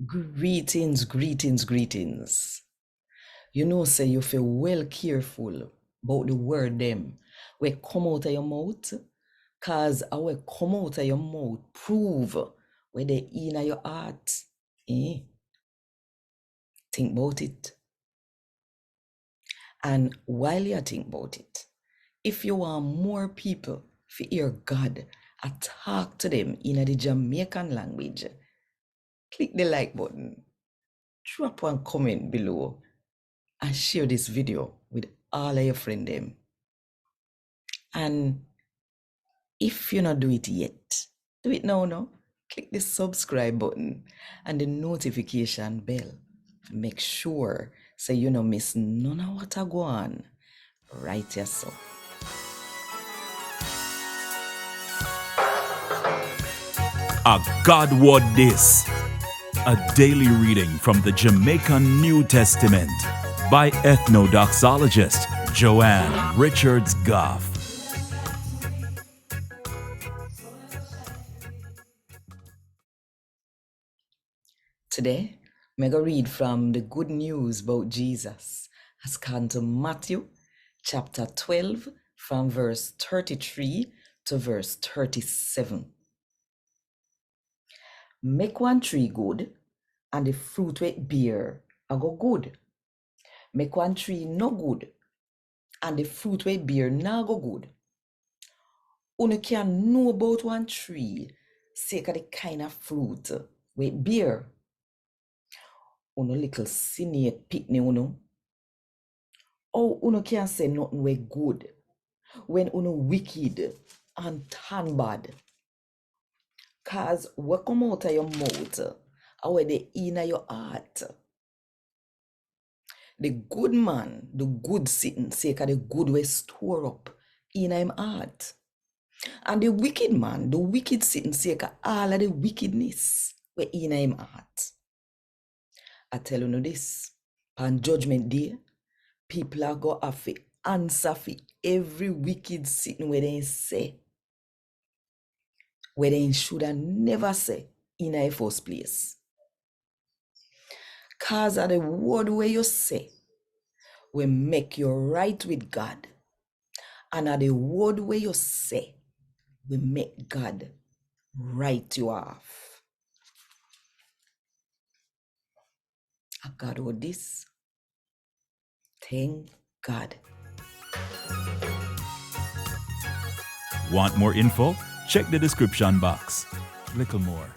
Greetings, greetings, greetings. You know, say you feel well careful about the word them where come out of your mouth, cause our come out of your mouth prove where they in your heart. Eh? Think about it. And while you think about it, if you want more people to hear God and talk to them in the Jamaican language, click the like button, drop one comment below, and share this video with all of your friends them. And if you not do it yet, do it now. Click the subscribe button and the notification bell. Make sure so you don't miss none of what I go on right here. So A God Word This, a daily reading from the Jamaican New Testament by Ethnodoxologist Joanne Richards Goffe. today, I'm going to read from the good news about Jesus as come to Matthew chapter 12 from verse 33 to verse 37. Make one tree good, and the fruit it bear a go good. Make one tree no good, and the fruit it bear na go good. Una can know about one tree, sake of the kind of fruit we bear. Una little senior pitney uno. Oh, uno can say nothing we good when uno wicked and turn bad. Cause what come out of your mouth, or the inner your heart. The good man, the good sitting, sake of the good we store up in him heart. And the wicked man, the wicked sitting, sake of all of the wickedness we in him heart. I tell you this, on judgment day, people are going to have to answer for every wicked sitting where they say, where they should have never say in a first place. Cause of the word where you say will make you right with God. And at the word where you say will make God right you off. I got all this. Thank God. Want more info? Check the description box. Little more.